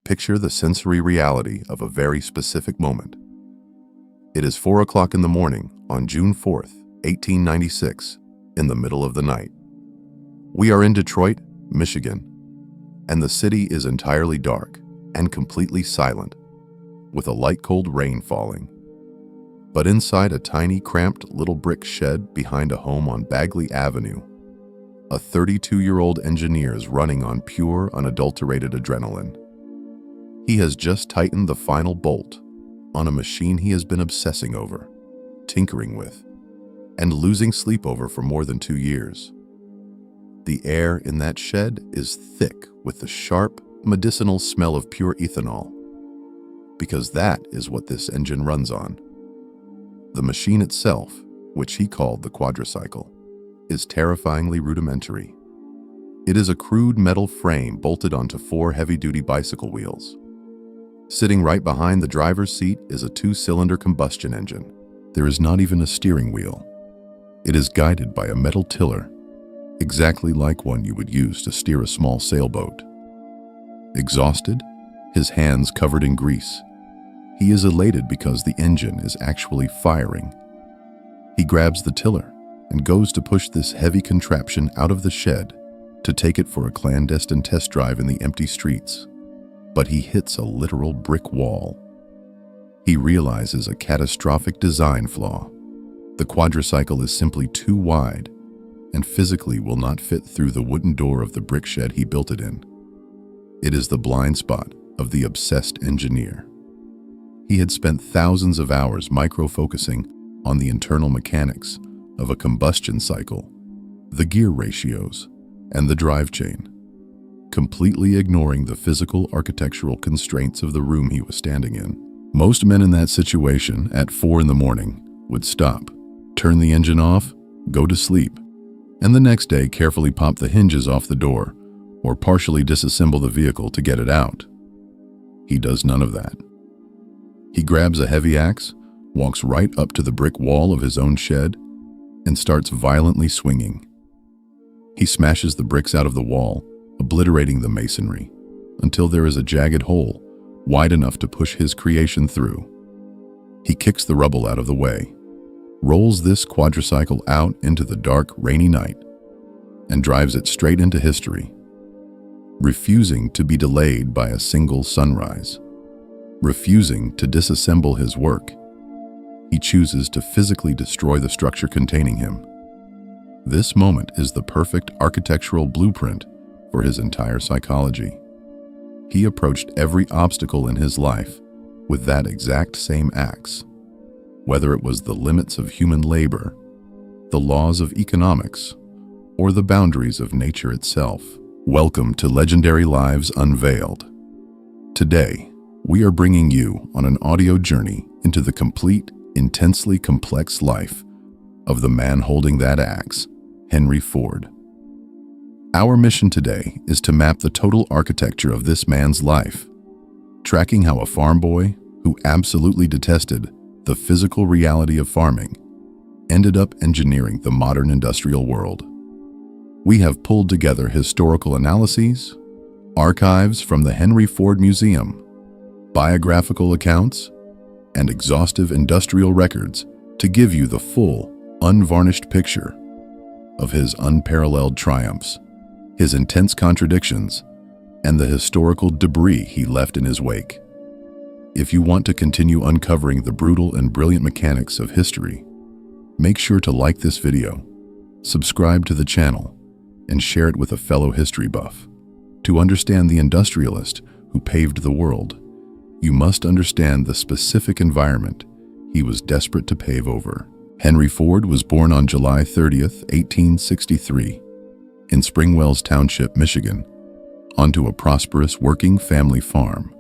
Picture the sensory reality of a very specific moment. It is 4 o'clock in the morning on June 4th, 1896, in the middle of the night. We are in Detroit, Michigan, and the city is entirely dark and completely silent, with a light cold rain falling. But inside a tiny, cramped little brick shed behind a home on Bagley Avenue, a 32-year-old engineer is running on pure, unadulterated adrenaline. He has just tightened the final bolt on a machine he has been obsessing over, tinkering with, and losing sleep over for more than 2 years. The air in that shed is thick with the sharp, medicinal smell of pure ethanol, because that is what this engine runs on. The machine itself, which he called the quadricycle, is terrifyingly rudimentary. It is a crude metal frame bolted onto 4 heavy-duty bicycle wheels. Sitting right behind the driver's seat is a 2-cylinder combustion engine. There is not even a steering wheel. It is guided by a metal tiller, exactly like one you would use to steer a small sailboat. Exhausted, his hands covered in grease, he is elated because the engine is actually firing. He grabs the tiller and goes to push this heavy contraption out of the shed to take it for a clandestine test drive in the empty streets. But he hits a literal brick wall. He realizes a catastrophic design flaw. The quadricycle is simply too wide and physically will not fit through the wooden door of the brick shed he built it in. It is the blind spot of the obsessed engineer. He had spent thousands of hours micro-focusing on the internal mechanics of a combustion cycle, the gear ratios, and the drive chain, completely ignoring the physical architectural constraints of the room he was standing in. Most men in that situation at 4 in the morning would stop, turn the engine off, go to sleep, and the next day carefully pop the hinges off the door or partially disassemble the vehicle to get it out. He does none of that. He grabs a heavy axe, walks right up to the brick wall of his own shed, and starts violently swinging. He smashes the bricks out of the wall, obliterating the masonry, until there is a jagged hole wide enough to push his creation through. He kicks the rubble out of the way, rolls this quadricycle out into the dark, rainy night, and drives it straight into history, refusing to be delayed by a single sunrise, refusing to disassemble his work. He chooses to physically destroy the structure containing him. This moment is the perfect architectural blueprint for his entire psychology. He approached every obstacle in his life with that exact same axe, whether it was the limits of human labor, the laws of economics, or the boundaries of nature itself. Welcome to Legendary Lives Unveiled. Today, we are bringing you on an audio journey into the complete, intensely complex life of the man holding that axe, Henry Ford. Our mission today is to map the total architecture of this man's life, tracking how a farm boy who absolutely detested the physical reality of farming ended up engineering the modern industrial world. We have pulled together historical analyses, archives from the Henry Ford Museum, biographical accounts, and exhaustive industrial records to give you the full, unvarnished picture of his unparalleled triumphs, his intense contradictions, and the historical debris he left in his wake. If you want to continue uncovering the brutal and brilliant mechanics of history, make sure to like this video, subscribe to the channel, and share it with a fellow history buff. To understand the industrialist who paved the world, you must understand the specific environment he was desperate to pave over. Henry Ford was born on July 30th, 1863, in Springwells Township, Michigan, onto a prosperous working family farm.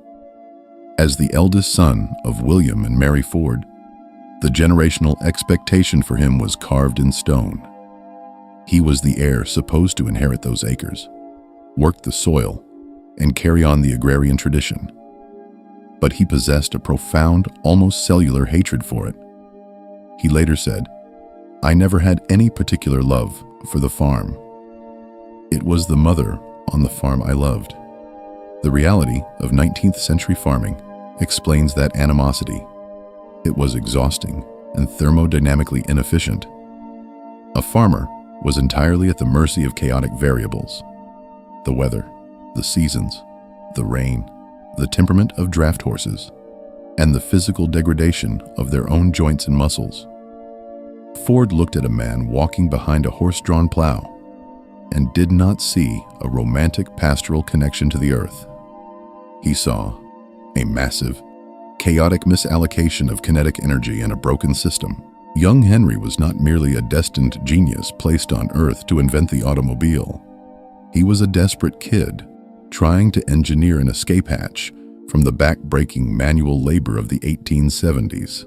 As the eldest son of William and Mary Ford, the generational expectation for him was carved in stone. He was the heir supposed to inherit those acres, work the soil, and carry on the agrarian tradition. But he possessed a profound, almost cellular hatred for it. He later said, "I never had any particular love for the farm. It was the mother on the farm I loved." The reality of 19th century farming explains that animosity. It was exhausting and thermodynamically inefficient. A farmer was entirely at the mercy of chaotic variables: the weather, the seasons, the rain, the temperament of draft horses, and the physical degradation of their own joints and muscles. Ford looked at a man walking behind a horse-drawn plow and did not see a romantic pastoral connection to the earth. He saw a massive, chaotic misallocation of kinetic energy in a broken system. Young Henry was not merely a destined genius placed on Earth to invent the automobile. He was a desperate kid trying to engineer an escape hatch from the back-breaking manual labor of the 1870s.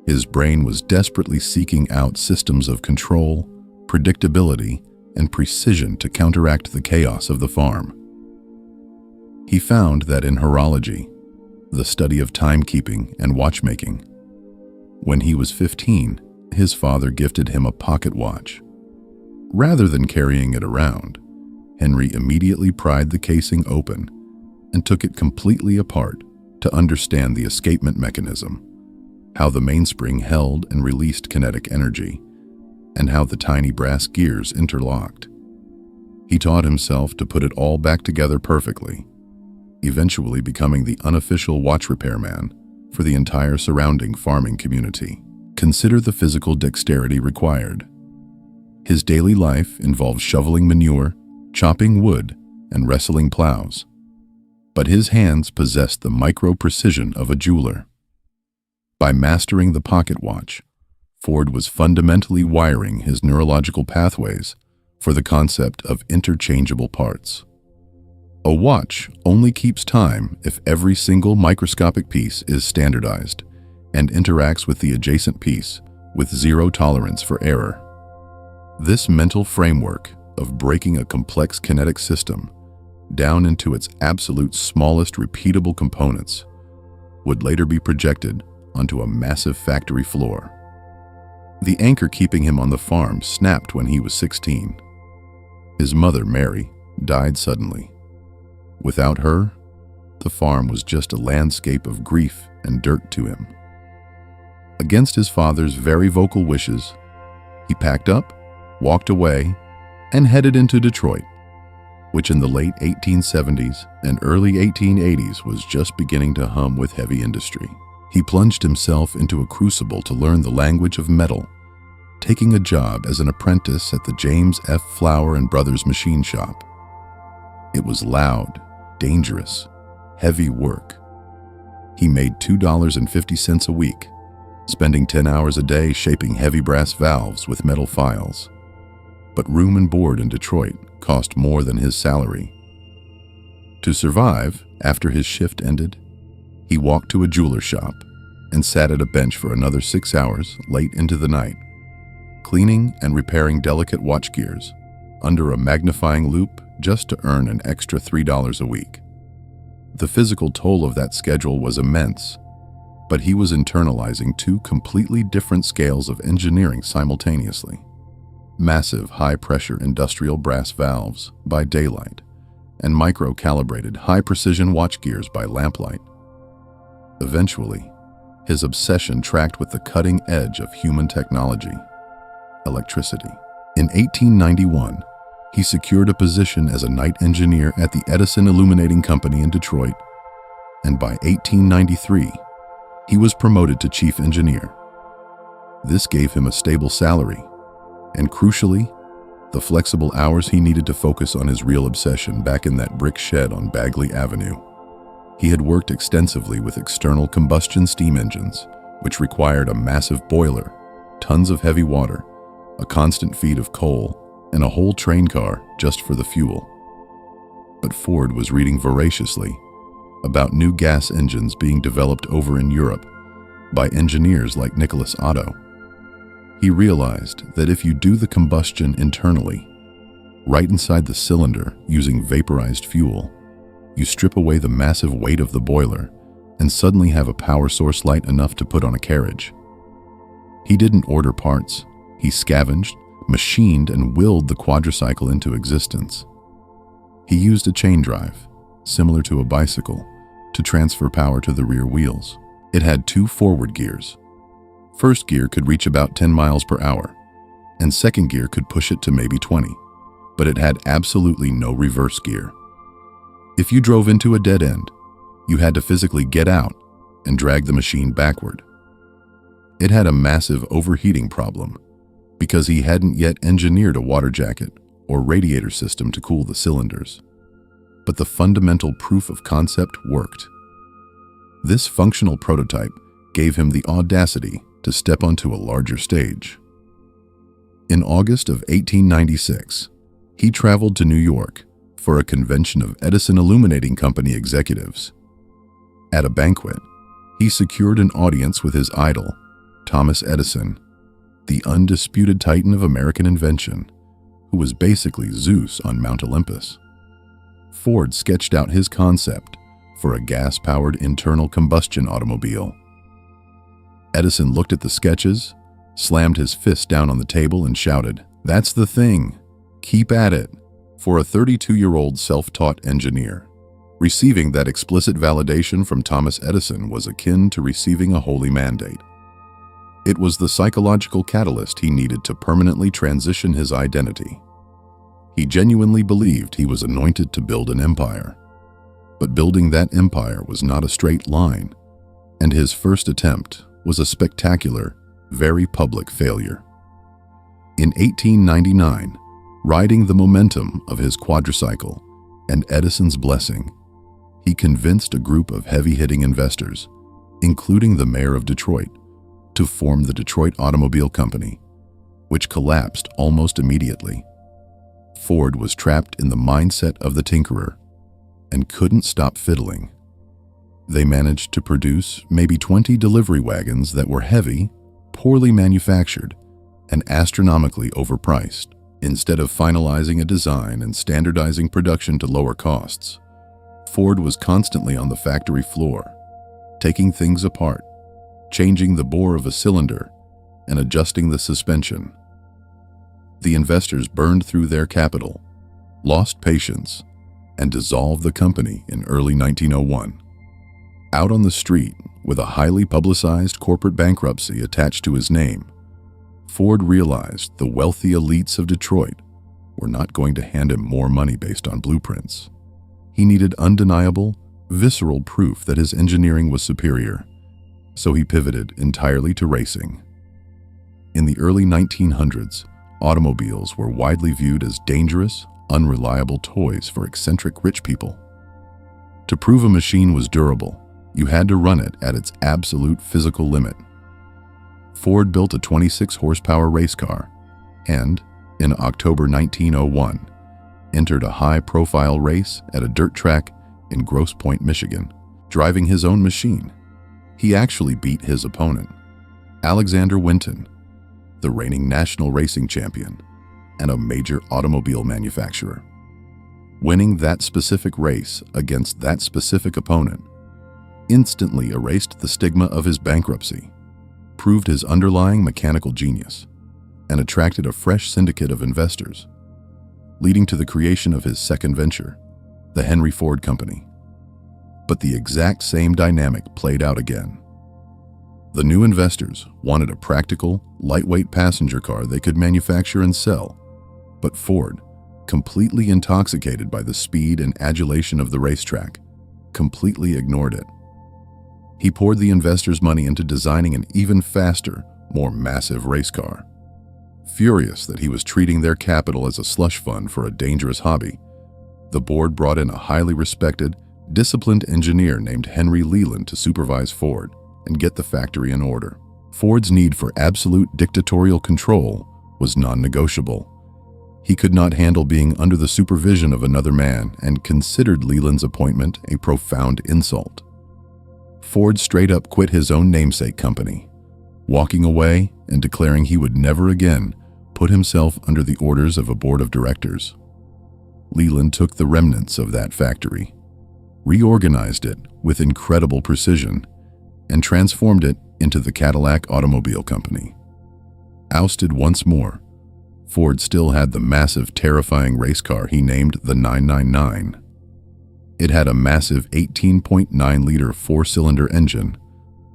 His brain was desperately seeking out systems of control, predictability, and precision to counteract the chaos of the farm. He found that in horology, the study of timekeeping and watchmaking, when he was 15, his father gifted him a pocket watch. Rather than carrying it around, Henry immediately pried the casing open and took it completely apart to understand the escapement mechanism, how the mainspring held and released kinetic energy, and how the tiny brass gears interlocked. He taught himself to put it all back together perfectly, eventually becoming the unofficial watch repairman for the entire surrounding farming community. Consider the physical dexterity required. His daily life involved shoveling manure, chopping wood, and wrestling plows. But his hands possessed the micro-precision of a jeweler. By mastering the pocket watch, Ford was fundamentally wiring his neurological pathways for the concept of interchangeable parts. A watch only keeps time if every single microscopic piece is standardized and interacts with the adjacent piece with zero tolerance for error. This mental framework of breaking a complex kinetic system down into its absolute smallest repeatable components would later be projected onto a massive factory floor. The anchor keeping him on the farm snapped when he was 16. His mother, Mary, died suddenly. Without her, the farm was just a landscape of grief and dirt to him. Against his father's very vocal wishes, he packed up, walked away, and headed into Detroit, which in the late 1870s and early 1880s was just beginning to hum with heavy industry. He plunged himself into a crucible to learn the language of metal, taking a job as an apprentice at the James F. Flower & Brothers machine shop. It was loud, dangerous, heavy work. He made $2.50 a week, spending 10 hours a day shaping heavy brass valves with metal files. But room and board in Detroit cost more than his salary. To survive, after his shift ended, he walked to a jeweler shop and sat at a bench for another 6 hours late into the night, cleaning and repairing delicate watch gears under a magnifying loupe just to earn an extra $3 a week. The physical toll of that schedule was immense, but he was internalizing two completely different scales of engineering simultaneously: massive high-pressure industrial brass valves by daylight and micro-calibrated high-precision watch gears by lamplight. Eventually, his obsession tracked with the cutting edge of human technology: electricity. In 1891, he secured a position as a night engineer at the Edison Illuminating Company in Detroit, and by 1893, he was promoted to chief engineer. This gave him a stable salary, and crucially, the flexible hours he needed to focus on his real obsession back in that brick shed on Bagley Avenue. He had worked extensively with external combustion steam engines, which required a massive boiler, tons of heavy water, a constant feed of coal, and a whole train car just for the fuel. But Ford was reading voraciously about new gas engines being developed over in Europe by engineers like Nicholas Otto. He realized that if you do the combustion internally, right inside the cylinder using vaporized fuel, you strip away the massive weight of the boiler and suddenly have a power source light enough to put on a carriage. He didn't order parts. He scavenged, machined, and willed the quadricycle into existence. He used a chain drive, similar to a bicycle, to transfer power to the rear wheels. It had 2 forward gears. First gear could reach about 10 miles per hour, and second gear could push it to maybe 20, but it had absolutely no reverse gear. If you drove into a dead end, you had to physically get out and drag the machine backward. It had a massive overheating problem because he hadn't yet engineered a water jacket or radiator system to cool the cylinders. But the fundamental proof of concept worked. This functional prototype gave him the audacity to step onto a larger stage. In August of 1896, he traveled to New York for a convention of Edison Illuminating Company executives. At a banquet, he secured an audience with his idol, Thomas Edison, the undisputed titan of American invention, who was basically Zeus on Mount Olympus. Ford sketched out his concept for a gas-powered internal combustion automobile. Edison looked at the sketches, slammed his fist down on the table, and shouted, "That's the thing! Keep at it!" For a 32-year-old self-taught engineer, receiving that explicit validation from Thomas Edison was akin to receiving a holy mandate. It was the psychological catalyst he needed to permanently transition his identity. He genuinely believed he was anointed to build an empire. But building that empire was not a straight line, and his first attempt was a spectacular, very public failure. In 1899, riding the momentum of his quadricycle and Edison's blessing, he convinced a group of heavy-hitting investors, including the mayor of Detroit, to form the Detroit Automobile Company, which collapsed almost immediately. Ford was trapped in the mindset of the tinkerer and couldn't stop fiddling. They managed to produce maybe 20 delivery wagons that were heavy, poorly manufactured, and astronomically overpriced. Instead of finalizing a design and standardizing production to lower costs, Ford was constantly on the factory floor, taking things apart, changing the bore of a cylinder, and adjusting the suspension. The investors burned through their capital, lost patience, and dissolved the company in early 1901. Out on the street, with a highly publicized corporate bankruptcy attached to his name, Ford realized the wealthy elites of Detroit were not going to hand him more money based on blueprints. He needed undeniable, visceral proof that his engineering was superior, so he pivoted entirely to racing. In the early 1900s, automobiles were widely viewed as dangerous, unreliable toys for eccentric rich people. To prove a machine was durable, you had to run it at its absolute physical limit. Ford built a 26-horsepower race car and, in October 1901, entered a high-profile race at a dirt track in Grosse Pointe, Michigan. Driving his own machine, he actually beat his opponent, Alexander Winton, the reigning national racing champion and a major automobile manufacturer. Winning that specific race against that specific opponent instantly erased the stigma of his bankruptcy, proved his underlying mechanical genius, and attracted a fresh syndicate of investors, leading to the creation of his second venture, the Henry Ford Company. But the exact same dynamic played out again. The new investors wanted a practical, lightweight passenger car they could manufacture and sell, but Ford, completely intoxicated by the speed and adulation of the racetrack, completely ignored it. He poured the investors' money into designing an even faster, more massive race car. Furious that he was treating their capital as a slush fund for a dangerous hobby, the board brought in a highly respected, disciplined engineer named Henry Leland to supervise Ford and get the factory in order. Ford's need for absolute dictatorial control was non-negotiable. He could not handle being under the supervision of another man and considered Leland's appointment a profound insult. Ford straight up quit his own namesake company, walking away and declaring he would never again put himself under the orders of a board of directors. Leland took the remnants of that factory, reorganized it with incredible precision, and transformed it into the Cadillac Automobile Company. Ousted once more, Ford still had the massive, terrifying race car he named the 999. It had a massive 18.9-liter four-cylinder engine,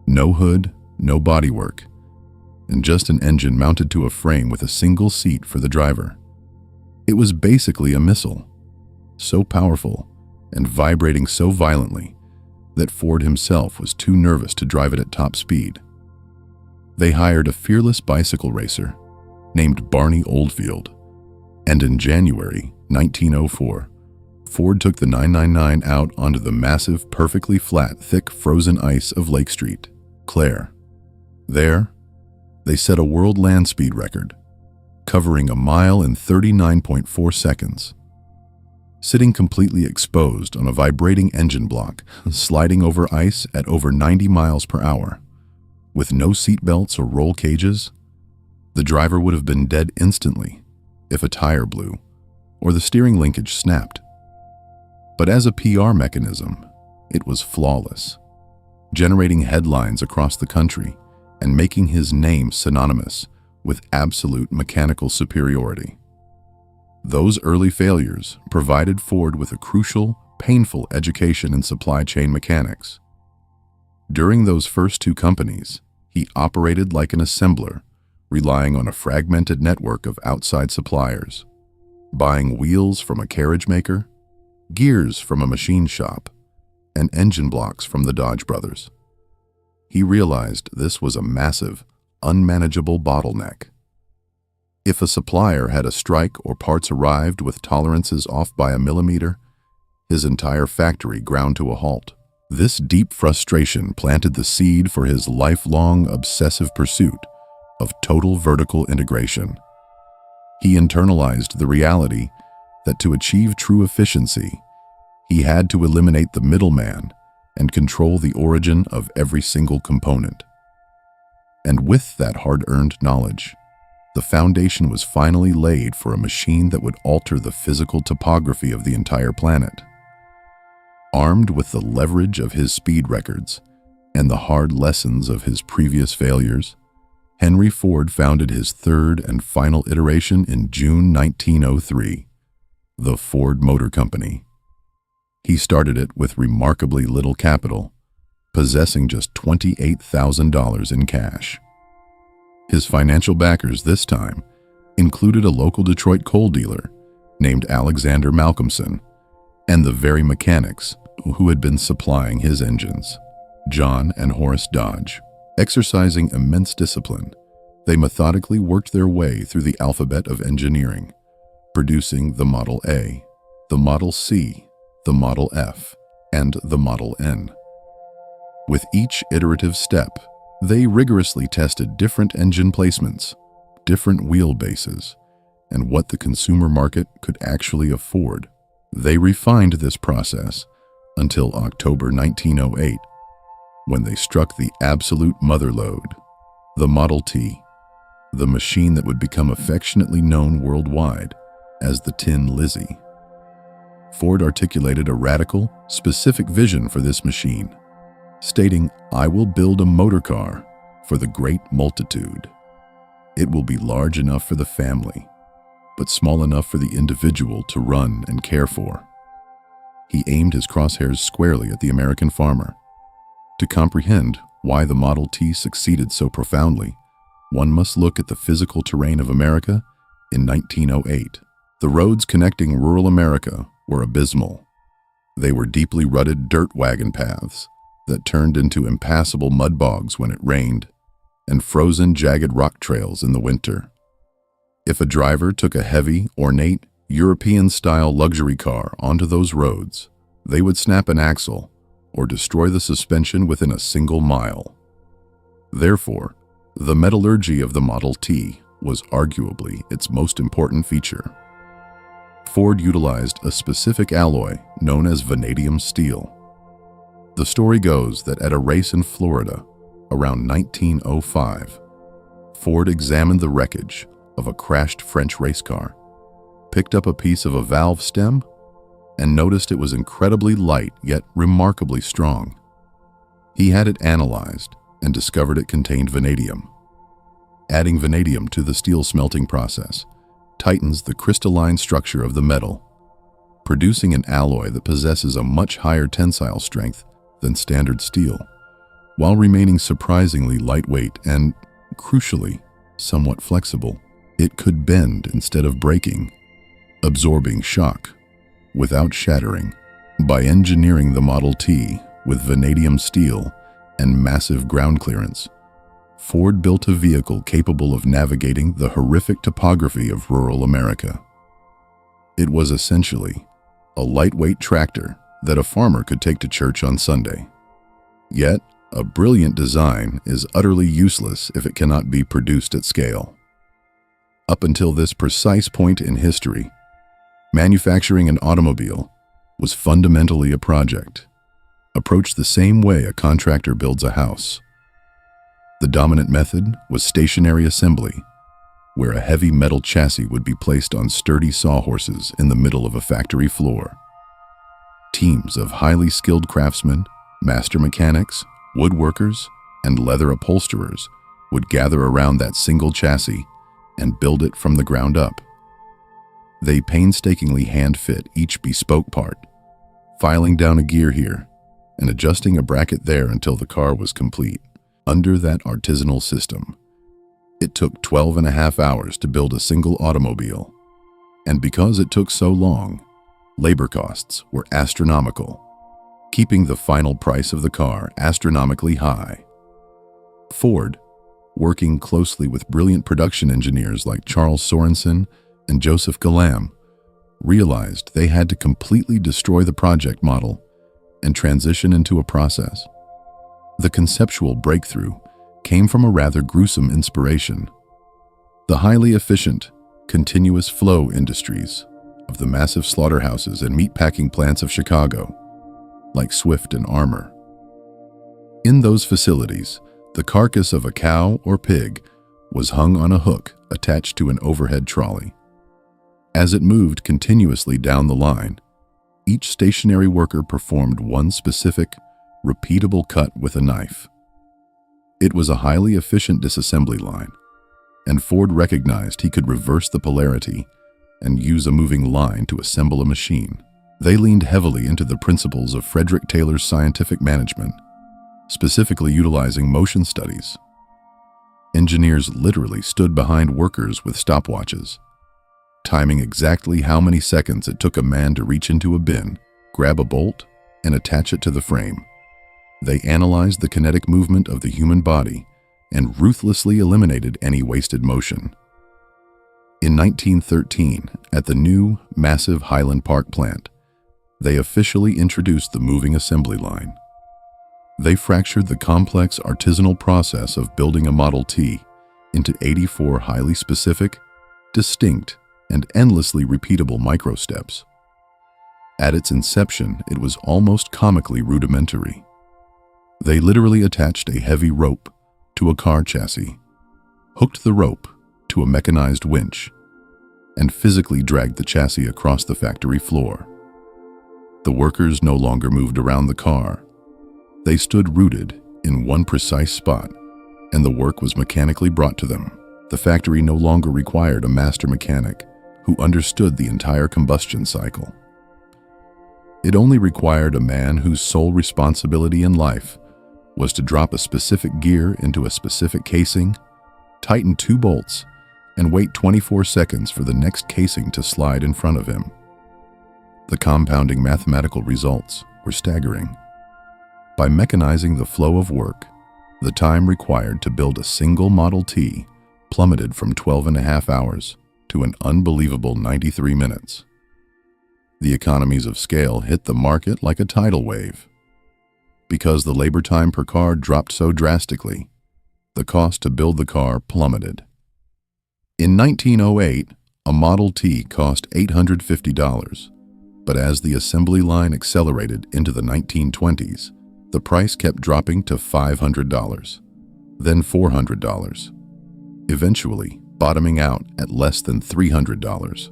no hood, no bodywork, and just an engine mounted to a frame with a single seat for the driver. It was basically a missile, so powerful and vibrating so violently that Ford himself was too nervous to drive it at top speed. They hired a fearless bicycle racer named Barney Oldfield, and in January 1904, Ford took the 999 out onto the massive, perfectly flat, thick frozen ice of Lake Street, Clare. There, they set a world land speed record, covering a mile in 39.4 seconds. Sitting completely exposed on a vibrating engine block, sliding over ice at over 90 miles per hour, with no seat belts or roll cages, the driver would have been dead instantly if a tire blew or the steering linkage snapped. But as a PR mechanism, it was flawless, generating headlines across the country and making his name synonymous with absolute mechanical superiority. Those early failures provided Ford with a crucial, painful education in supply chain mechanics. During those first two companies, he operated like an assembler, relying on a fragmented network of outside suppliers, buying wheels from a carriage maker, gears from a machine shop, and engine blocks from the Dodge brothers. He realized this was a massive, unmanageable bottleneck. If a supplier had a strike or parts arrived with tolerances off by a millimeter, his entire factory ground to a halt. This deep frustration planted the seed for his lifelong obsessive pursuit of total vertical integration. He internalized the reality that to achieve true efficiency, he had to eliminate the middleman and control the origin of every single component. And with that hard-earned knowledge, the foundation was finally laid for a machine that would alter the physical topography of the entire planet. Armed with the leverage of his speed records and the hard lessons of his previous failures, Henry Ford founded his third and final iteration in June 1903, the Ford Motor Company. He started it with remarkably little capital, possessing just $28,000 in cash. His financial backers this time included a local Detroit coal dealer named Alexander Malcolmson and the very mechanics who had been supplying his engines, John and Horace Dodge. Exercising immense discipline, they methodically worked their way through the alphabet of engineering, producing the Model A, the Model C, the Model F, and the Model N. With each iterative step, they rigorously tested different engine placements, different wheelbases, and what the consumer market could actually afford. They refined this process until October 1908, when they struck the absolute mother lode, the Model T, the machine that would become affectionately known worldwide as the Tin Lizzie. Ford articulated a radical, specific vision for this machine, stating, "I will build a motor car for the great multitude. It will be large enough for the family, but small enough for the individual to run and care for." He aimed his crosshairs squarely at the American farmer. To comprehend why the Model T succeeded so profoundly, one must look at the physical terrain of America in 1908. The roads connecting rural America were abysmal. They were deeply rutted dirt wagon paths that turned into impassable mud bogs when it rained, and frozen, jagged rock trails in the winter. If a driver took a heavy, ornate, European-style luxury car onto those roads, they would snap an axle or destroy the suspension within a single mile. Therefore, the metallurgy of the Model T was arguably its most important feature. Ford utilized a specific alloy known as vanadium steel. The story goes that at a race in Florida around 1905, Ford examined the wreckage of a crashed French race car, picked up a piece of a valve stem, and noticed it was incredibly light yet remarkably strong. He had it analyzed and discovered it contained vanadium. Adding vanadium to the steel smelting process tightens the crystalline structure of the metal, producing an alloy that possesses a much higher tensile strength than standard steel, while remaining surprisingly lightweight and, crucially, somewhat flexible. It could bend instead of breaking, absorbing shock without shattering. By engineering the Model T with vanadium steel and massive ground clearance, Ford built a vehicle capable of navigating the horrific topography of rural America. It was essentially a lightweight tractor that a farmer could take to church on Sunday. Yet, a brilliant design is utterly useless if it cannot be produced at scale. Up until this precise point in history, manufacturing an automobile was fundamentally a project, approached the same way a contractor builds a house. The dominant method was stationary assembly, where a heavy metal chassis would be placed on sturdy sawhorses in the middle of a factory floor. Teams of highly skilled craftsmen, master mechanics, woodworkers, and leather upholsterers would gather around that single chassis and build it from the ground up. They painstakingly hand-fit each bespoke part, filing down a gear here and adjusting a bracket there until the car was complete. Under that artisanal system, it took 12.5 hours to build a single automobile, and because it took so long, labor costs were astronomical, keeping the final price of the car astronomically high. Ford, working closely with brilliant production engineers like Charles Sorensen and Joseph Galam, realized they had to completely destroy the project model and transition into a process. The conceptual breakthrough came from a rather gruesome inspiration: the highly efficient, continuous flow industries of the massive slaughterhouses and meatpacking plants of Chicago, like Swift and Armour. In those facilities, the carcass of a cow or pig was hung on a hook attached to an overhead trolley. As it moved continuously down the line, each stationary worker performed one specific, repeatable cut with a knife. It was a highly efficient disassembly line, and Ford recognized he could reverse the polarity and use a moving line to assemble a machine. They leaned heavily into the principles of Frederick Taylor's scientific management, specifically utilizing motion studies. Engineers literally stood behind workers with stopwatches, timing exactly how many seconds it took a man to reach into a bin, grab a bolt, and attach it to the frame. They analyzed the kinetic movement of the human body and ruthlessly eliminated any wasted motion. In 1913, at the new, massive Highland Park plant, they officially introduced the moving assembly line. They fractured the complex artisanal process of building a Model T into 84 highly specific, distinct, and endlessly repeatable microsteps. At its inception, it was almost comically rudimentary. They literally attached a heavy rope to a car chassis, hooked the rope to a mechanized winch, and physically dragged the chassis across the factory floor. The workers no longer moved around the car. They stood rooted in one precise spot, and the work was mechanically brought to them. The factory no longer required a master mechanic who understood the entire combustion cycle. It only required a man whose sole responsibility in life was to drop a specific gear into a specific casing, tighten 2 bolts, and wait 24 seconds for the next casing to slide in front of him. The compounding mathematical results were staggering. By mechanizing the flow of work, the time required to build a single Model T plummeted from 12.5 hours to an unbelievable 93 minutes. The economies of scale hit the market like a tidal wave. Because the labor time per car dropped so drastically, the cost to build the car plummeted. In 1908, a Model T cost $850, but as the assembly line accelerated into the 1920s, the price kept dropping to $500, then $400, eventually bottoming out at less than $300.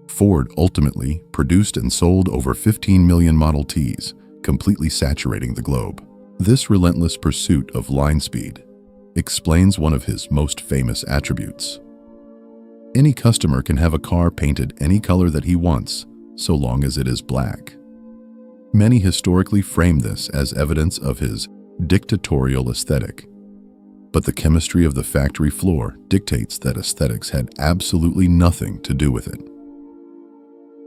Ford ultimately produced and sold over 15 million Model Ts, completely saturating the globe. This relentless pursuit of line speed explains one of his most famous attributes. Any customer can have a car painted any color that he wants, so long as it is black. Many historically frame this as evidence of his dictatorial aesthetic, but the chemistry of the factory floor dictates that aesthetics had absolutely nothing to do with it.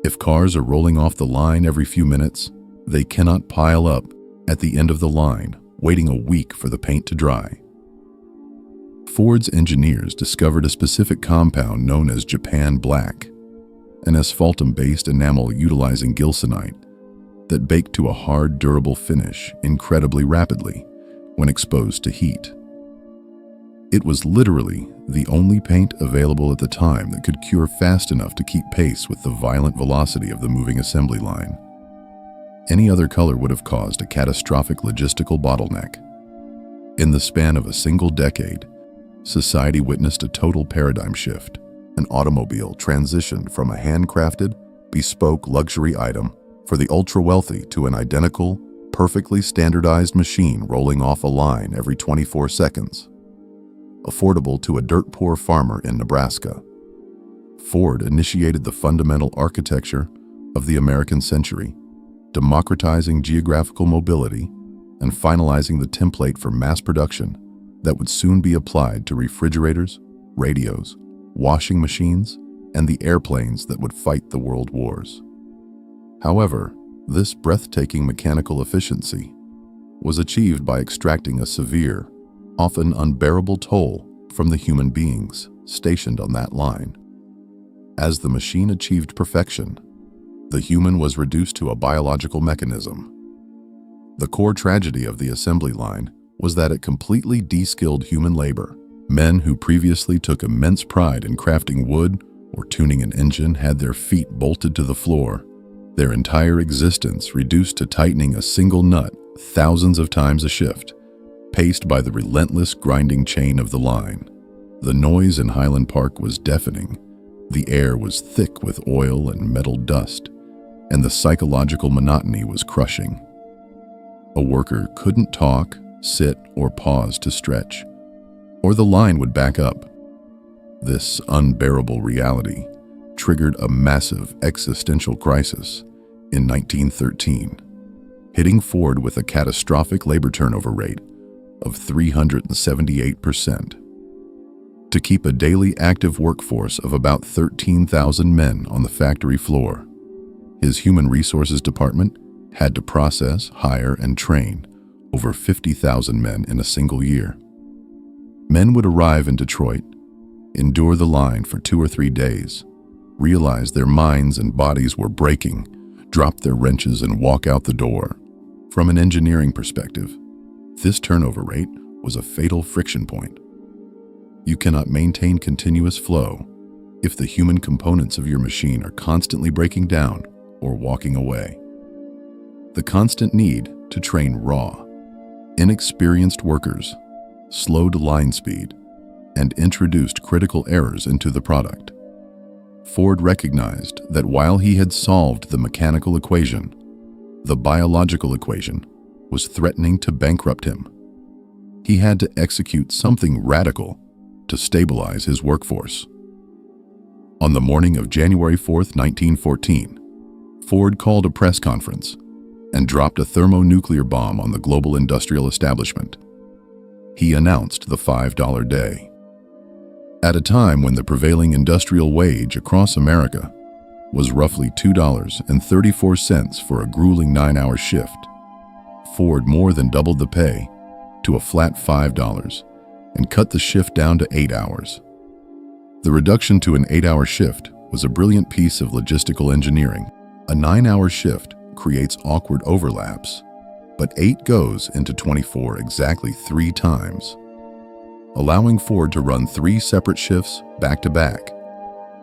If cars are rolling off the line every few minutes, they cannot pile up at the end of the line, waiting a week for the paint to dry. Ford's engineers discovered a specific compound known as Japan Black, an asphaltum-based enamel utilizing gilsonite that baked to a hard, durable finish incredibly rapidly when exposed to heat. It was literally the only paint available at the time that could cure fast enough to keep pace with the violent velocity of the moving assembly line. Any other color would have caused a catastrophic logistical bottleneck. In the span of a single decade, society witnessed a total paradigm shift. An automobile transitioned from a handcrafted, bespoke luxury item for the ultra-wealthy to an identical, perfectly standardized machine rolling off a line every 24 seconds. Affordable to a dirt-poor farmer in Nebraska, Ford initiated the fundamental architecture of the American century, democratizing geographical mobility and finalizing the template for mass production that would soon be applied to refrigerators, radios, washing machines, and the airplanes that would fight the world wars. However, this breathtaking mechanical efficiency was achieved by extracting a severe, often unbearable toll from the human beings stationed on that line. As the machine achieved perfection, the human was reduced to a biological mechanism. The core tragedy of the assembly line was that it completely de-skilled human labor. Men who previously took immense pride in crafting wood or tuning an engine had their feet bolted to the floor, their entire existence reduced to tightening a single nut thousands of times a shift, paced by the relentless grinding chain of the line. The noise in Highland Park was deafening. The air was thick with oil and metal dust, and the psychological monotony was crushing. A worker couldn't talk, sit, or pause to stretch, or the line would back up. This unbearable reality triggered a massive existential crisis in 1913, hitting Ford with a catastrophic labor turnover rate of 378%. To keep a daily active workforce of about 13,000 men on the factory floor, his human resources department had to process, hire, and train over 50,000 men in a single year. Men would arrive in Detroit, endure the line for 2 or 3 days, realize their minds and bodies were breaking, drop their wrenches, and walk out the door. From an engineering perspective, this turnover rate was a fatal friction point. You cannot maintain continuous flow if the human components of your machine are constantly breaking down or walking away. The constant need to train raw, inexperienced workers slowed line speed and introduced critical errors into the product. Ford recognized that while he had solved the mechanical equation, the biological equation was threatening to bankrupt him. He had to execute something radical to stabilize his workforce. On the morning of January 4, 1914, Ford called a press conference and dropped a thermonuclear bomb on the global industrial establishment. He announced the $5 day. At a time when the prevailing industrial wage across America was roughly $2.34 for a grueling 9-hour shift, Ford more than doubled the pay to a flat $5 and cut the shift down to 8 hours. The reduction to an 8-hour shift was a brilliant piece of logistical engineering. A 9-hour shift creates awkward overlaps, but 8 goes into 24 exactly 3 times, allowing Ford to run 3 separate shifts back to back,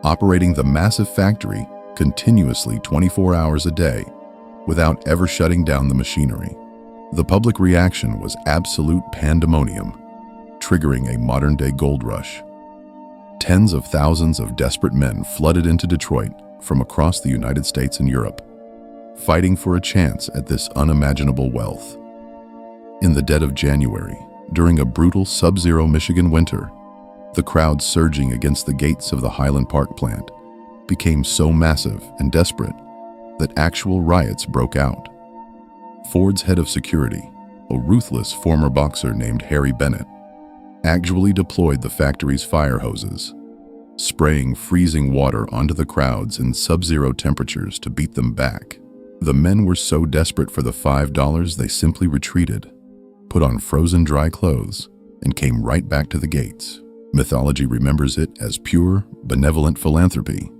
operating the massive factory continuously 24 hours a day without ever shutting down the machinery. The public reaction was absolute pandemonium, triggering a modern-day gold rush. Tens of thousands of desperate men flooded into Detroit from across the United States and Europe, fighting for a chance at this unimaginable wealth. In the dead of January, during a brutal sub-zero Michigan winter, the crowd surging against the gates of the Highland Park plant became so massive and desperate that actual riots broke out. Ford's head of security, a ruthless former boxer named Harry Bennett, actually deployed the factory's fire hoses, spraying freezing water onto the crowds in sub-zero temperatures to beat them back. The men were so desperate for the $5 they simply retreated, put on frozen dry clothes, and came right back to the gates. Mythology remembers it as pure, benevolent philanthropy.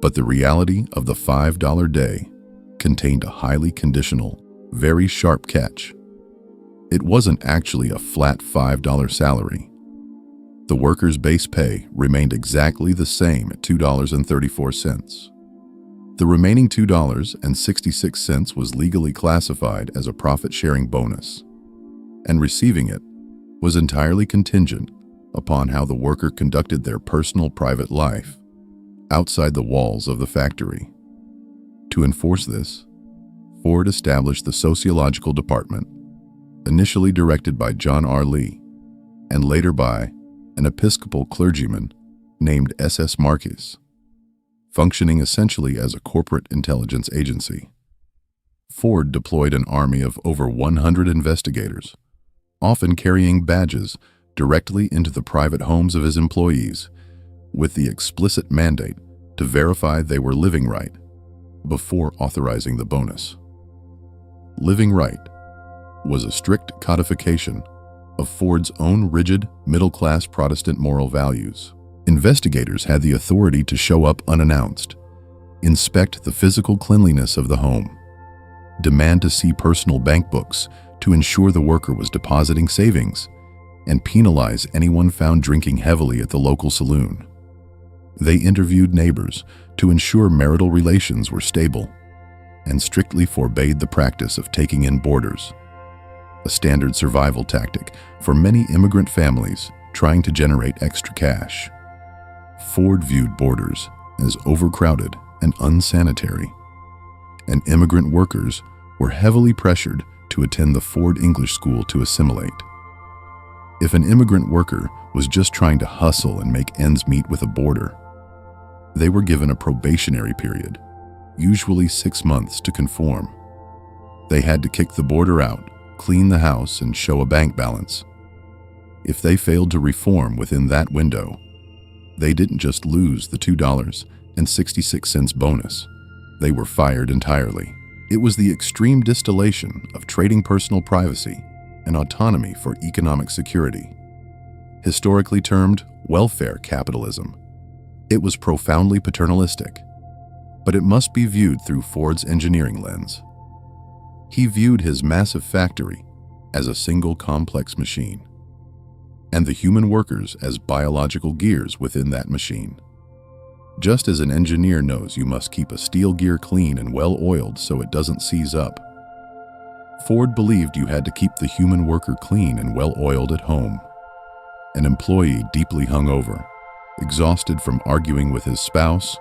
But the reality of the $5 day contained a highly conditional, very sharp catch. It wasn't actually a flat $5 salary. The workers' base pay remained exactly the same at $2.34. The remaining $2.66 was legally classified as a profit-sharing bonus, and receiving it was entirely contingent upon how the worker conducted their personal private life outside the walls of the factory. To enforce this, Ford established the Sociological Department, initially directed by John R. Lee, and later by an Episcopal clergyman named S.S. Marcus, functioning essentially as a corporate intelligence agency. Ford deployed an army of over 100 investigators, often carrying badges directly into the private homes of his employees, with the explicit mandate to verify they were living right before authorizing the bonus. Living right was a strict codification of Ford's own rigid, middle-class Protestant moral values. Investigators had the authority to show up unannounced, inspect the physical cleanliness of the home, demand to see personal bank books to ensure the worker was depositing savings, and penalize anyone found drinking heavily at the local saloon. They interviewed neighbors to ensure marital relations were stable, and strictly forbade the practice of taking in boarders, a standard survival tactic for many immigrant families trying to generate extra cash. Ford viewed boarders as overcrowded and unsanitary, and immigrant workers were heavily pressured to attend the Ford English School to assimilate. If an immigrant worker was just trying to hustle and make ends meet with a boarder, they were given a probationary period, usually 6 months, to conform. They had to kick the boarder out, clean the house, and show a bank balance. If they failed to reform within that window, they didn't just lose the $2.66 bonus, they were fired entirely. It was the extreme distillation of trading personal privacy and autonomy for economic security. Historically termed welfare capitalism, it was profoundly paternalistic, but it must be viewed through Ford's engineering lens. He viewed his massive factory as a single complex machine, and the human workers as biological gears within that machine. Just as an engineer knows you must keep a steel gear clean and well-oiled so it doesn't seize up, Ford believed you had to keep the human worker clean and well-oiled at home. An employee deeply hungover, exhausted from arguing with his spouse,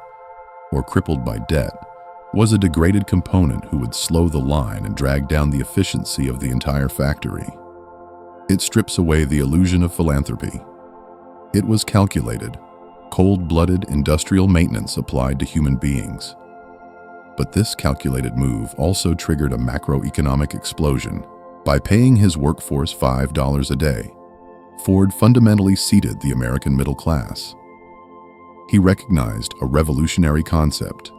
or crippled by debt, was a degraded component who would slow the line and drag down the efficiency of the entire factory. It strips away the illusion of philanthropy. It was calculated, cold-blooded industrial maintenance applied to human beings. But this calculated move also triggered a macroeconomic explosion. By paying his workforce $5 a day, Ford fundamentally seeded the American middle class. He recognized a revolutionary concept.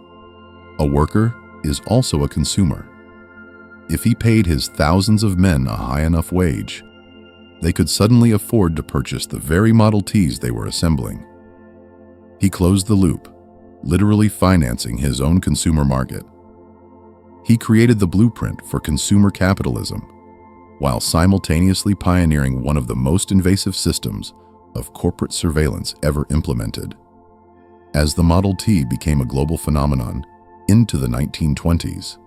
A worker is also a consumer. If he paid his thousands of men a high enough wage, they could suddenly afford to purchase the very Model Ts they were assembling. He closed the loop, literally financing his own consumer market. He created the blueprint for consumer capitalism, while simultaneously pioneering one of the most invasive systems of corporate surveillance ever implemented. As the Model T became a global phenomenon into the 1920s,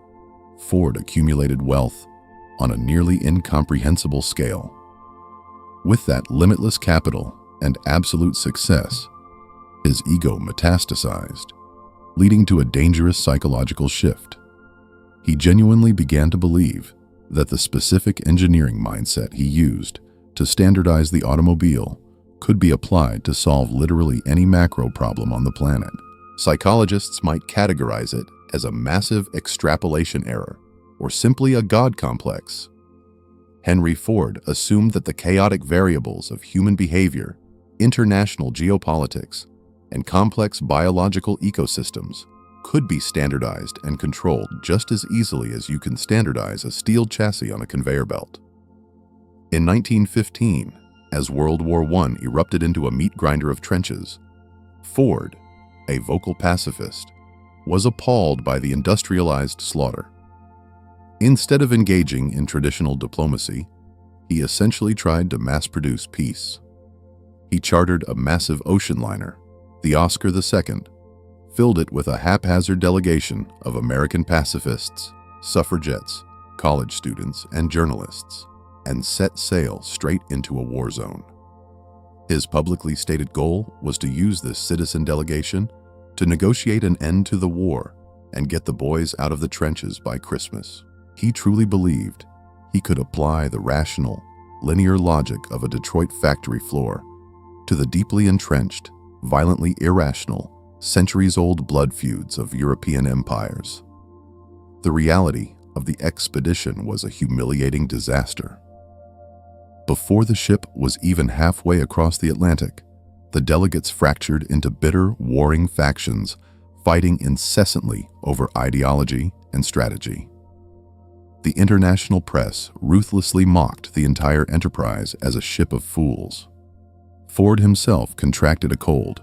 Ford accumulated wealth on a nearly incomprehensible scale. With that limitless capital and absolute success, his ego metastasized, leading to a dangerous psychological shift. He genuinely began to believe that the specific engineering mindset he used to standardize the automobile could be applied to solve literally any macro problem on the planet. Psychologists might categorize it as a massive extrapolation error or simply a God complex. Henry Ford assumed that the chaotic variables of human behavior, international geopolitics, and complex biological ecosystems could be standardized and controlled just as easily as you can standardize a steel chassis on a conveyor belt. In 1915, as World War I erupted into a meat grinder of trenches, Ford, a vocal pacifist, was appalled by the industrialized slaughter. Instead of engaging in traditional diplomacy, he essentially tried to mass-produce peace. He chartered a massive ocean liner, the Oscar II, filled it with a haphazard delegation of American pacifists, suffragettes, college students, and journalists, and set sail straight into a war zone. His publicly stated goal was to use this citizen delegation to negotiate an end to the war and get the boys out of the trenches by Christmas. He truly believed he could apply the rational, linear logic of a Detroit factory floor to the deeply entrenched, violently irrational, centuries-old blood feuds of European empires. The reality of the expedition was a humiliating disaster. Before the ship was even halfway across the Atlantic, the delegates fractured into bitter, warring factions, fighting incessantly over ideology and strategy. The international press ruthlessly mocked the entire enterprise as a ship of fools. Ford himself contracted a cold,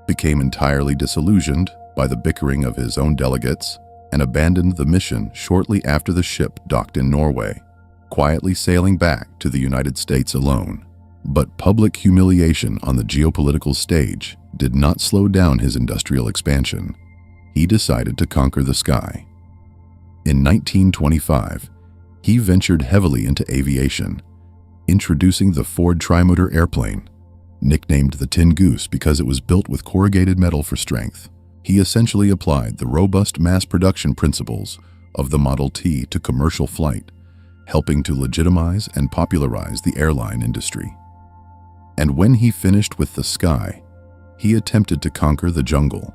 became entirely disillusioned by the bickering of his own delegates, and abandoned the mission shortly after the ship docked in Norway, quietly sailing back to the United States alone. But public humiliation on the geopolitical stage did not slow down his industrial expansion. He decided to conquer the sky. In 1925, he ventured heavily into aviation, introducing the Ford trimotor airplane, nicknamed the Tin Goose because it was built with corrugated metal for strength. He essentially applied the robust mass production principles of the Model T to commercial flight, helping to legitimize and popularize the airline industry. And when he finished with the sky, he attempted to conquer the jungle.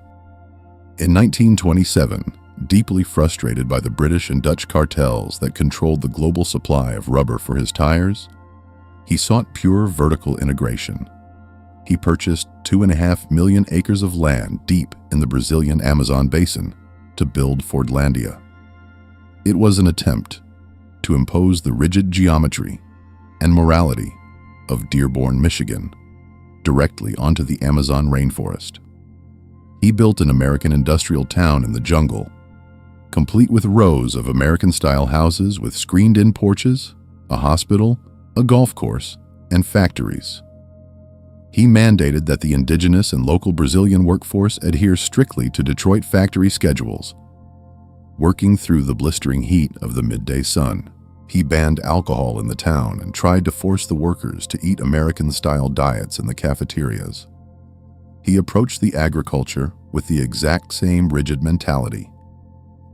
In 1927, deeply frustrated by the British and Dutch cartels that controlled the global supply of rubber for his tires, he sought pure vertical integration. He purchased 2.5 million acres of land deep in the Brazilian Amazon basin to build Fordlandia. It was an attempt to impose the rigid geometry and morality of Dearborn, Michigan, directly onto the Amazon rainforest. He built an American industrial town in the jungle, complete with rows of American-style houses with screened-in porches, a hospital, a golf course, and factories. He mandated that the indigenous and local Brazilian workforce adhere strictly to Detroit factory schedules. Working through the blistering heat of the midday sun, he banned alcohol in the town and tried to force the workers to eat American-style diets in the cafeterias. He approached the agriculture with the exact same rigid mentality,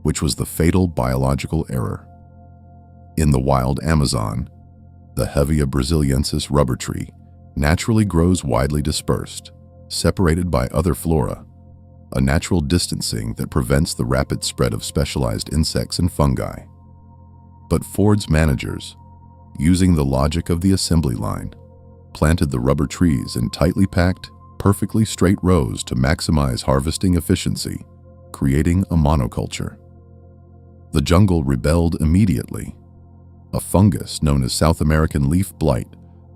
which was the fatal biological error. In the wild Amazon, the Hevea brasiliensis rubber tree naturally grows widely dispersed, separated by other flora, a natural distancing that prevents the rapid spread of specialized insects and fungi. But Ford's managers, using the logic of the assembly line, planted the rubber trees in tightly packed, perfectly straight rows to maximize harvesting efficiency, creating a monoculture. The jungle rebelled immediately. A fungus known as South American leaf blight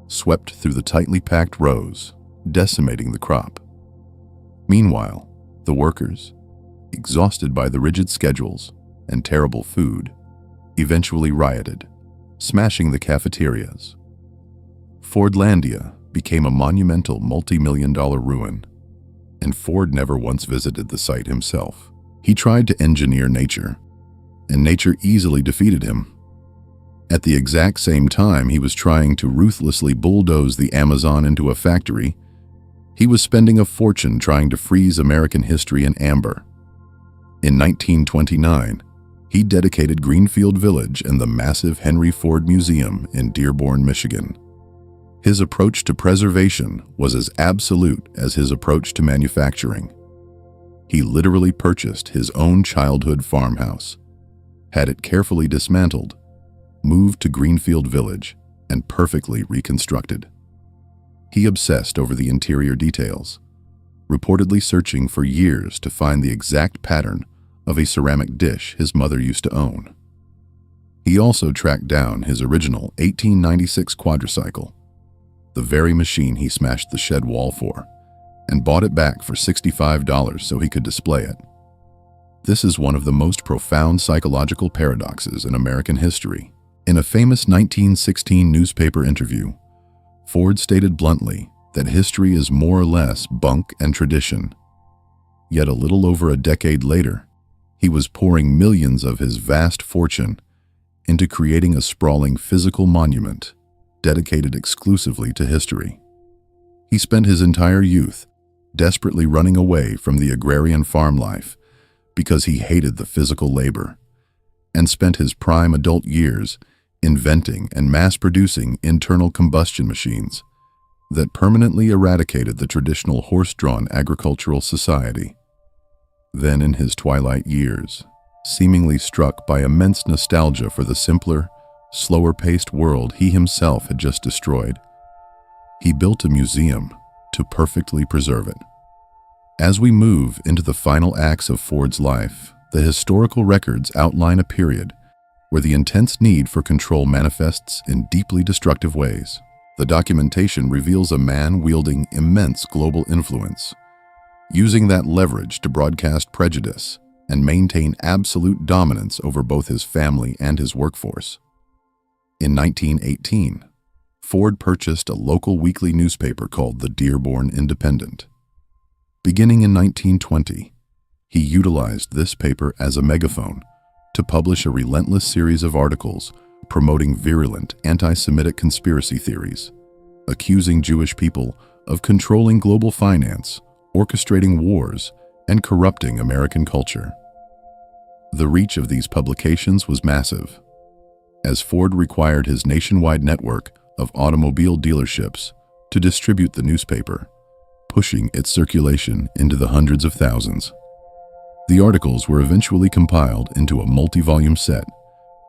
swept through the tightly packed rows, decimating the crop. Meanwhile, the workers, exhausted by the rigid schedules and terrible food, eventually rioted, smashing the cafeterias. Fordlandia became a monumental multi-million-dollar ruin, and Ford never once visited the site himself. He tried to engineer nature, and nature easily defeated him. At the exact same time he was trying to ruthlessly bulldoze the Amazon into a factory, he was spending a fortune trying to freeze American history in amber. In 1929, he dedicated Greenfield Village and the massive Henry Ford Museum in Dearborn, Michigan. His approach to preservation was as absolute as his approach to manufacturing. He literally purchased his own childhood farmhouse, had it carefully dismantled, moved to Greenfield Village, and perfectly reconstructed. He obsessed over the interior details, reportedly searching for years to find the exact pattern of a ceramic dish his mother used to own. He also tracked down his original 1896 quadricycle, the very machine he smashed the shed wall for, and bought it back for $65 so he could display it. This is one of the most profound psychological paradoxes in American history. In a famous 1916 newspaper interview, Ford stated bluntly that history is more or less bunk and tradition. Yet a little over a decade later, he was pouring millions of his vast fortune into creating a sprawling physical monument dedicated exclusively to history. He spent his entire youth desperately running away from the agrarian farm life because he hated the physical labor, and spent his prime adult years inventing and mass-producing internal combustion machines that permanently eradicated the traditional horse-drawn agricultural society. Then, in his twilight years, seemingly struck by immense nostalgia for the simpler, slower-paced world he himself had just destroyed, he built a museum to perfectly preserve it. As we move into the final acts of Ford's life, the historical records outline a period where the intense need for control manifests in deeply destructive ways. The documentation reveals a man wielding immense global influence, using that leverage to broadcast prejudice and maintain absolute dominance over both his family and his workforce. In 1918, Ford purchased a local weekly newspaper called the Dearborn Independent. Beginning in 1920, he utilized this paper as a megaphone to publish a relentless series of articles promoting virulent anti-Semitic conspiracy theories, accusing Jewish people of controlling global finance, orchestrating wars, and corrupting American culture. The reach of these publications was massive, as Ford required his nationwide network of automobile dealerships to distribute the newspaper, pushing its circulation into the hundreds of thousands. The articles were eventually compiled into a multi-volume set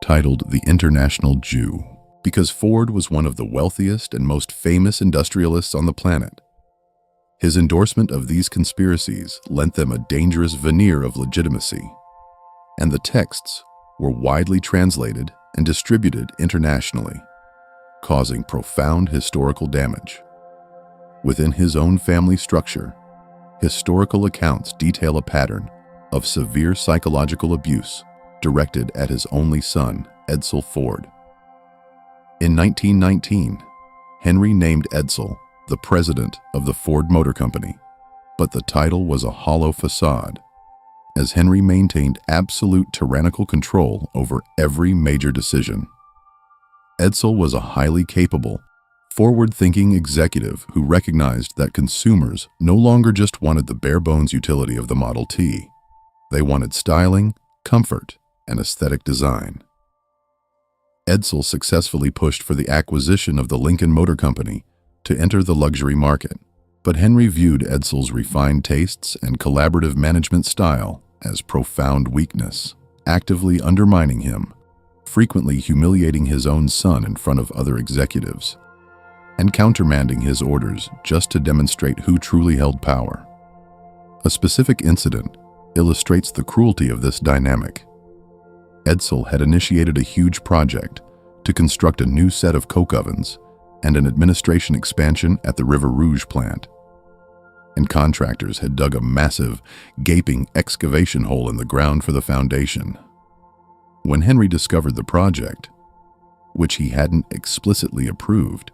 titled The International Jew. Because Ford was one of the wealthiest and most famous industrialists on the planet, his endorsement of these conspiracies lent them a dangerous veneer of legitimacy, and the texts were widely translated and distributed internationally, causing profound historical damage. Within his own family structure, historical accounts detail a pattern of severe psychological abuse directed at his only son, Edsel Ford. In 1919, Henry named Edsel the president of the Ford Motor Company, but the title was a hollow facade, as Henry maintained absolute tyrannical control over every major decision. Edsel was a highly capable, forward-thinking executive who recognized that consumers no longer just wanted the bare-bones utility of the Model T. They wanted styling, comfort, and aesthetic design. Edsel successfully pushed for the acquisition of the Lincoln Motor Company to enter the luxury market, but Henry viewed Edsel's refined tastes and collaborative management style as profound weakness, actively undermining him, frequently humiliating his own son in front of other executives, and countermanding his orders just to demonstrate who truly held power. A specific incident illustrates the cruelty of this dynamic. Edsel had initiated a huge project to construct a new set of coke ovens and an administration expansion at the River Rouge plant, and contractors had dug a massive, gaping excavation hole in the ground for the foundation. When Henry discovered the project, which he hadn't explicitly approved,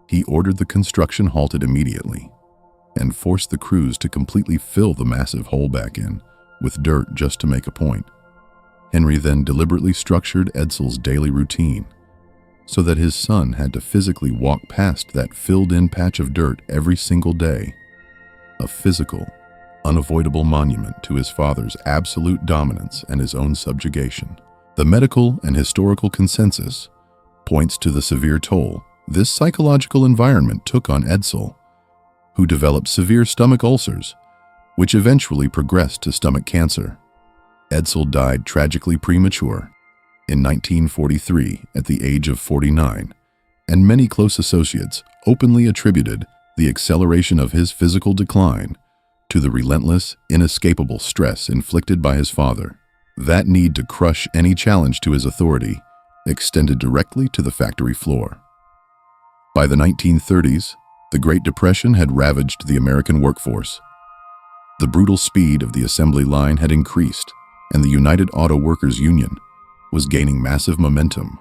he ordered the construction halted immediately and forced the crews to completely fill the massive hole back in with dirt just to make a point. Henry then deliberately structured Edsel's daily routine so that his son had to physically walk past that filled-in patch of dirt every single day, a physical, unavoidable monument to his father's absolute dominance and his own subjugation. The medical and historical consensus points to the severe toll this psychological environment took on Edsel, who developed severe stomach ulcers, which eventually progressed to stomach cancer. Edsel died tragically premature in 1943 at the age of 49, and many close associates openly attributed the acceleration of his physical decline to the relentless, inescapable stress inflicted by his father. That need to crush any challenge to his authority extended directly to the factory floor. By the 1930s, the Great Depression had ravaged the American workforce. The brutal speed of the assembly line had increased, and the United Auto Workers Union was gaining massive momentum.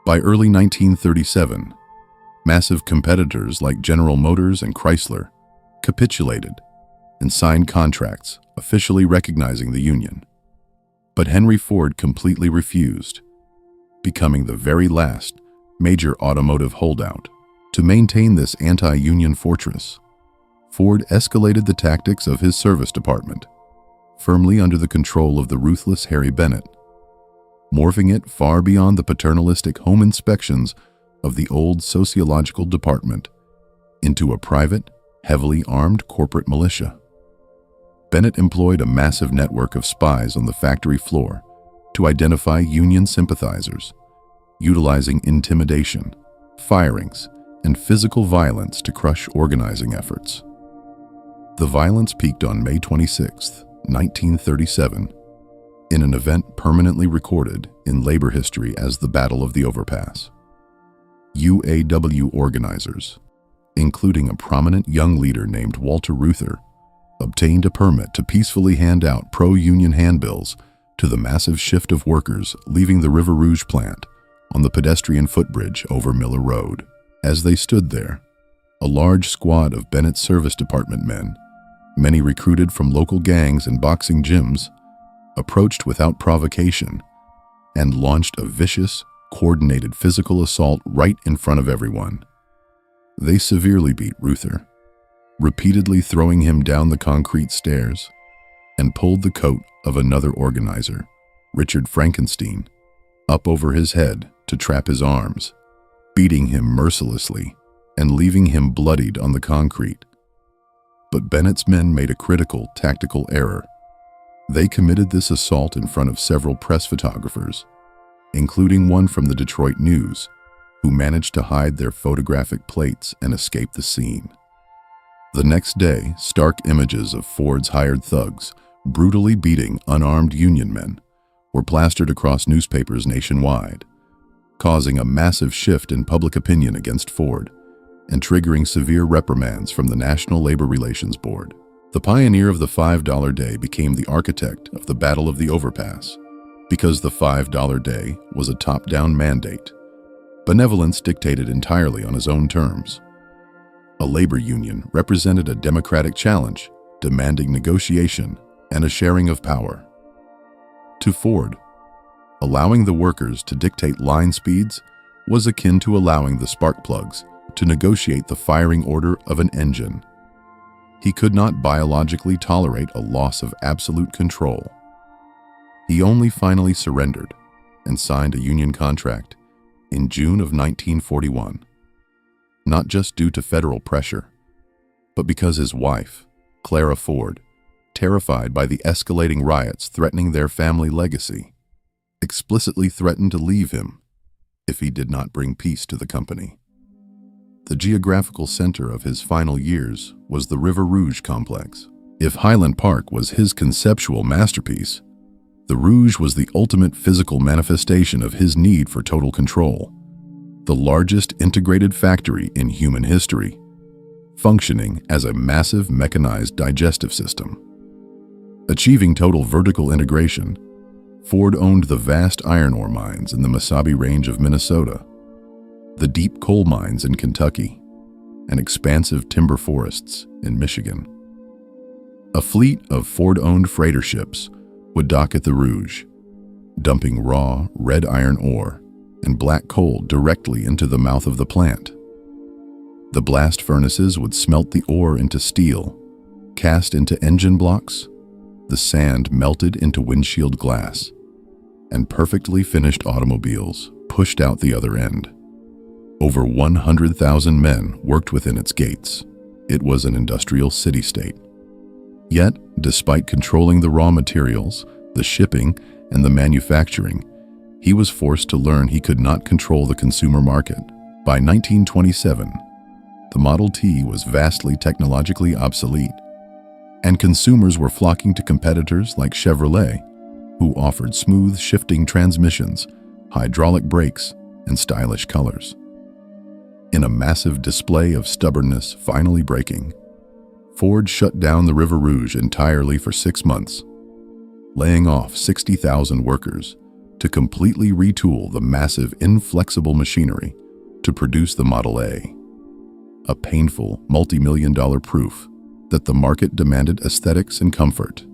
By early 1937, massive competitors like General Motors and Chrysler capitulated and signed contracts officially recognizing the union. But Henry Ford completely refused, becoming the very last major automotive holdout. To maintain this anti-union fortress, Ford escalated the tactics of his service department, firmly under the control of the ruthless Harry Bennett, morphing it far beyond the paternalistic home inspections of the old sociological department into a private, heavily armed corporate militia. Bennett employed a massive network of spies on the factory floor to identify union sympathizers, utilizing intimidation, firings, and physical violence to crush organizing efforts. The violence peaked on May 26, 1937, in an event permanently recorded in labor history as the Battle of the Overpass. UAW organizers, including a prominent young leader named Walter Reuther, obtained a permit to peacefully hand out pro-union handbills to the massive shift of workers leaving the River Rouge plant on the pedestrian footbridge over Miller Road. As they stood there, a large squad of Bennett's service department men, many recruited from local gangs and boxing gyms, approached without provocation and launched a vicious, coordinated physical assault right in front of everyone. They severely beat Reuther, repeatedly throwing him down the concrete stairs, and pulled the coat of another organizer, Richard Frankenstein, up over his head to trap his arms, beating him mercilessly and leaving him bloodied on the concrete. But Bennett's men made a critical tactical error. They committed this assault in front of several press photographers, including one from the Detroit News, who managed to hide their photographic plates and escape the scene. The next day, stark images of Ford's hired thugs brutally beating unarmed union men were plastered across newspapers nationwide, causing a massive shift in public opinion against Ford and triggering severe reprimands from the National Labor Relations Board. The pioneer of the $5 day became the architect of the Battle of the Overpass because the $5 day was a top-down mandate. Benevolence dictated entirely on his own terms. A labor union represented a democratic challenge, demanding negotiation and a sharing of power. To Ford, allowing the workers to dictate line speeds was akin to allowing the spark plugs to negotiate the firing order of an engine. He could not biologically tolerate a loss of absolute control. He only finally surrendered and signed a union contract in June of 1941, not just due to federal pressure, but because his wife, Clara Ford, terrified by the escalating riots threatening their family legacy, explicitly threatened to leave him if he did not bring peace to the company. The geographical center of his final years was the River Rouge complex. If Highland Park was his conceptual masterpiece, the Rouge was the ultimate physical manifestation of his need for total control. The largest integrated factory in human history, functioning as a massive mechanized digestive system. Achieving total vertical integration, Ford owned the vast iron ore mines in the Mesabi Range of Minnesota, the deep coal mines in Kentucky, and expansive timber forests in Michigan. A fleet of Ford-owned freighter ships would dock at the Rouge, dumping raw red iron ore and black coal directly into the mouth of the plant. The blast furnaces would smelt the ore into steel, cast into engine blocks, the sand melted into windshield glass, and perfectly finished automobiles pushed out the other end. Over 100,000 men worked within its gates. It was an industrial city-state. Yet, despite controlling the raw materials, the shipping, and the manufacturing, he was forced to learn he could not control the consumer market. By 1927, the Model T was vastly technologically obsolete, and consumers were flocking to competitors like Chevrolet, who offered smooth shifting transmissions, hydraulic brakes, and stylish colors. In a massive display of stubbornness finally breaking, Ford shut down the River Rouge entirely for 6 months, laying off 60,000 workers to completely retool the massive inflexible machinery to produce the Model A. A painful, multi-million-dollar proof that the market demanded aesthetics and comfort.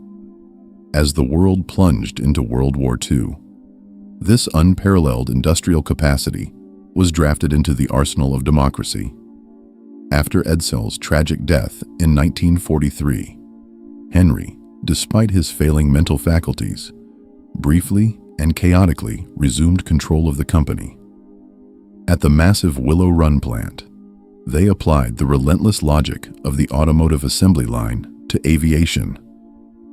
As the world plunged into World War II, this unparalleled industrial capacity was drafted into the arsenal of democracy. After Edsell's tragic death in 1943, Henry, despite his failing mental faculties, briefly and chaotically resumed control of the company. At the massive Willow Run plant, they applied the relentless logic of the automotive assembly line to aviation,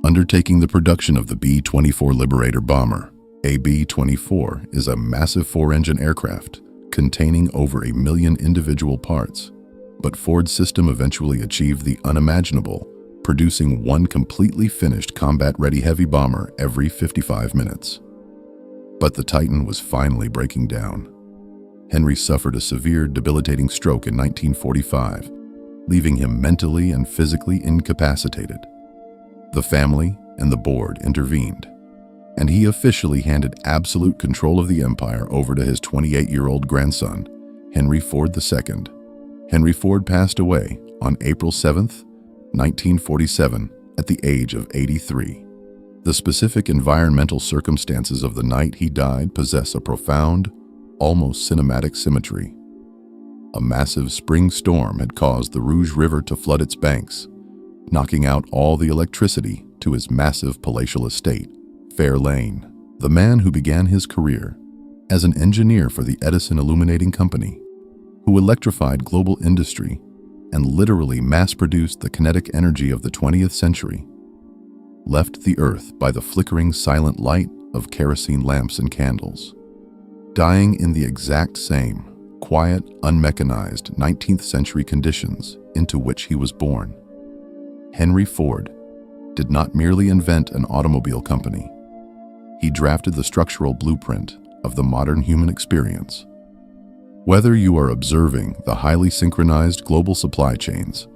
undertaking the production of the B-24 Liberator bomber. A B-24 is a massive 4-engine aircraft containing over 1 million individual parts, but Ford's system eventually achieved the unimaginable, producing one completely finished combat-ready heavy bomber every 55 minutes. But the Titan was finally breaking down. Henry suffered a severe, debilitating stroke in 1945, leaving him mentally and physically incapacitated. The family and the board intervened, and he officially handed absolute control of the empire over to his 28-year-old grandson, Henry Ford II. Henry Ford passed away on April 7, 1947, at the age of 83. The specific environmental circumstances of the night he died possess a profound, almost cinematic symmetry. A massive spring storm had caused the Rouge River to flood its banks, knocking out all the electricity to his massive palatial estate, Fair Lane. The man who began his career as an engineer for the Edison Illuminating Company, who electrified global industry and literally mass-produced the kinetic energy of the 20th century, left the earth by the flickering silent light of kerosene lamps and candles, dying in the exact same quiet, unmechanized 19th century conditions into which he was born. Henry Ford did not merely invent an automobile company. He drafted the structural blueprint of the modern human experience. Whether you are observing the highly synchronized global supply chains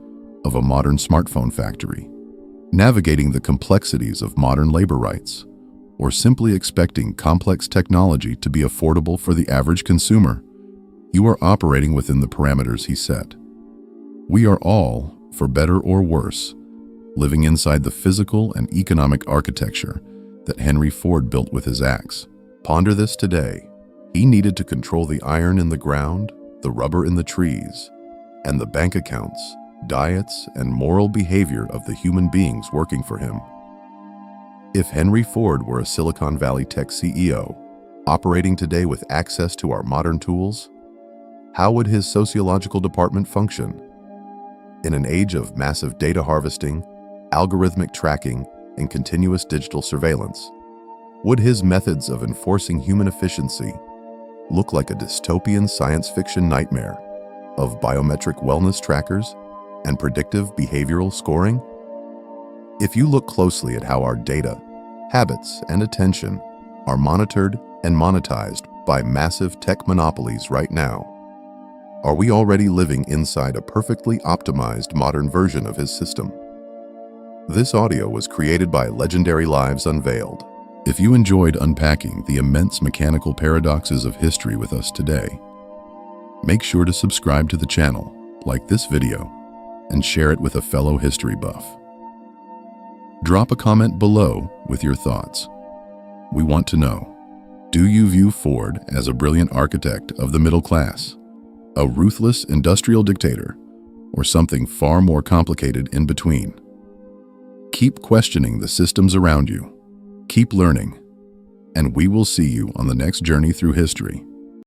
of a modern smartphone factory, navigating the complexities of modern labor rights, or simply expecting complex technology to be affordable for the average consumer, you are operating within the parameters he set. We are all, for better or worse, living inside the physical and economic architecture that Henry Ford built with his axe. Ponder this today. He needed to control the iron in the ground, the rubber in the trees, and the bank accounts, diets, and moral behavior of the human beings working for him. If Henry Ford were a Silicon Valley tech CEO, operating today with access to our modern tools, how would his sociological department function? In an age of massive data harvesting, algorithmic tracking, and continuous digital surveillance, would his methods of enforcing human efficiency look like a dystopian science fiction nightmare of biometric wellness trackers and predictive behavioral scoring? If you look closely at how our data, habits, and attention are monitored and monetized by massive tech monopolies right now, are we already living inside a perfectly optimized modern version of his system? This audio was created by Legendary Lives Unveiled. If you enjoyed unpacking the immense mechanical paradoxes of history with us today, make sure to subscribe to the channel, like this video, and share it with a fellow history buff. Drop a comment below with your thoughts. We want to know, do you view Ford as a brilliant architect of the middle class, a ruthless industrial dictator, or something far more complicated in between? Keep questioning the systems around you. Keep learning, and we will see you on the next journey through history.